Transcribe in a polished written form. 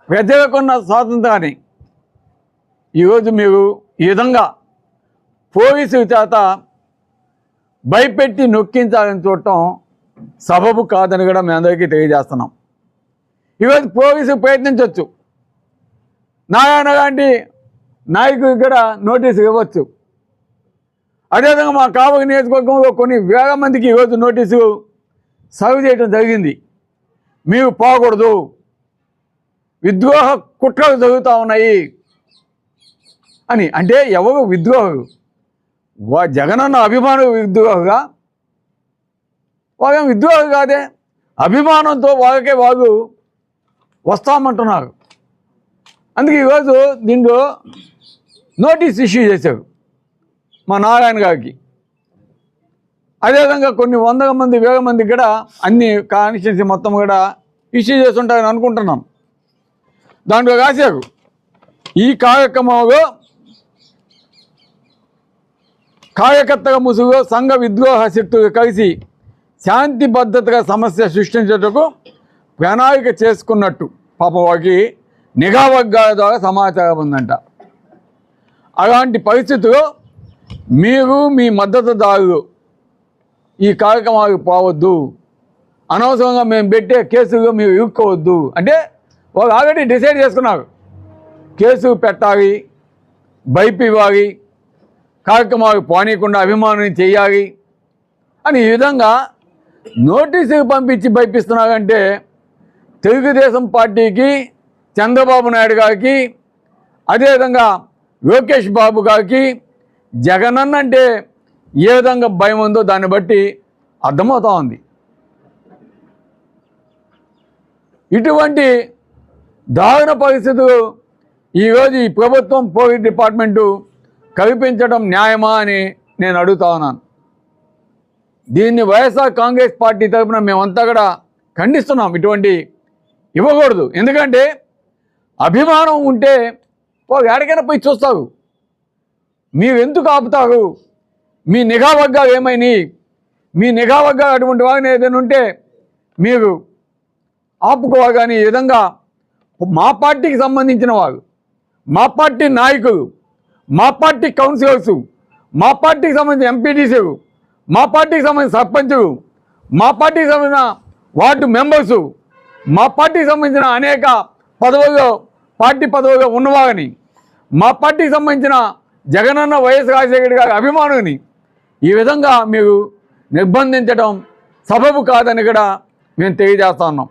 ప్రజలకున్న స్వాతంత్రాన్ని ఈరోజు మీరు ఈ విధంగా పోలీసుల చేత భయపెట్టి నొక్కించాలని చూడటం సబబు కాదని కూడా మేము అందరికీ తెలియజేస్తున్నాం. ఈరోజు పోలీసులు ప్రయత్నించవచ్చు, నారాయణ లాంటి నాయకుడికి కూడా నోటీసు ఇవ్వచ్చు. అదేవిధంగా మా కావలి నియోజకవర్గంలో కొన్ని వేల మందికి ఈరోజు నోటీసు సర్వ్ చేయడం జరిగింది. మీరు పోకూడదు, విద్రోహ కుట్రలు జరుగుతూ ఉన్నాయి అని. అంటే ఎవరు విద్రోహులు? జగనన్న అభిమానులు విద్రోహుగా? వాళ్ళేం విద్రోహులు కాదే, అభిమానంతో వాళ్ళకే వాళ్ళు వస్తామంటున్నారు. అందుకే ఈరోజు దీంట్లో నోటీస్ ఇష్యూ చేశారు మా నారాయణ గారికి. అదేవిధంగా కొన్ని వందల మంది వేల మంది కూడా అన్ని కాన్స్టిట్యున్సీ మొత్తం కూడా ఇష్యూ చేస్తుంటారని అనుకుంటున్నాం. దాంట్లో రాశారు, ఈ కార్యక్రమంలో కార్యకర్తల ముసుగులో సంఘ విద్రోహ శక్తులు కలిసి శాంతి భద్రతగా సమస్య సృష్టించేందుకు ప్రణాళిక చేసుకున్నట్టు పాపం వారికి నిఘా వర్గాల ద్వారా సమాచారం ఉందంట. అలాంటి పరిస్థితుల్లో మీరు మీ మద్దతుదారులు ఈ కార్యక్రమాలకు పోవద్దు, అనవసరంగా మేము పెట్టే కేసులు మీరు ఇరుక్కోవద్దు అంటే వాళ్ళు ఆల్రెడీ డిసైడ్ చేసుకున్నారు. కేసు పెట్టాలి, భయపివ్వాలి, కార్యక్రమాలు పోనీయకుండా అభిమానం చేయాలి అని ఈ విధంగా నోటీసులు పంపించి భయపిస్తున్నారంటే తెలుగుదేశం పార్టీకి, చంద్రబాబు నాయుడు గారికి, అదేవిధంగా లోకేష్ బాబు గారికి జగనన్న అంటే ఏ విధంగా భయం ఉందో దాన్ని బట్టి అర్థమవుతూ ఉంది. ఇటువంటి దారుణ పరిస్థితులు ఈరోజు ఈ ప్రభుత్వం పోలీస్ డిపార్ట్మెంటు కల్పించడం న్యాయమా అని నేను అడుగుతా ఉన్నాను. దీన్ని వైఎస్ఆర్ కాంగ్రెస్ పార్టీ తరఫున మేమంతా కూడా ఖండిస్తున్నాం. ఇటువంటి ఇవ్వకూడదు. ఎందుకంటే అభిమానం ఉంటే వాళ్ళు ఎక్కడికైనా పోయి చూస్తారు. మీరు ఎందుకు ఆపుతారు? మీ నిఘా వర్గాలు ఏమైనాయి? మీ నిఘా వర్గాలు అటువంటి వారిని ఏదైనా ఉంటే మీరు ఆపుకోవాలి. కానీ ఈ విధంగా మా పార్టీకి సంబంధించిన వారు, మా పార్టీ నాయకులు, మా పార్టీ కౌన్సిలర్స్, మా పార్టీకి సంబంధించిన ఎంపీటీసీలు, మా పార్టీకి సంబంధించిన సర్పంచులు, మా పార్టీకి సంబంధించిన వార్డు మెంబర్సు, మా పార్టీకి సంబంధించిన అనేక పదవుల్లో పార్టీ పదవుల్లో ఉన్నవారిని, మా పార్టీకి సంబంధించిన జగనన్న వైఎస్ రాజశేఖర గారి అభిమానుని ఈ విధంగా మీరు నిర్బంధించడం సబబు కాదని కూడా మేము తెలియజేస్తా ఉన్నాం.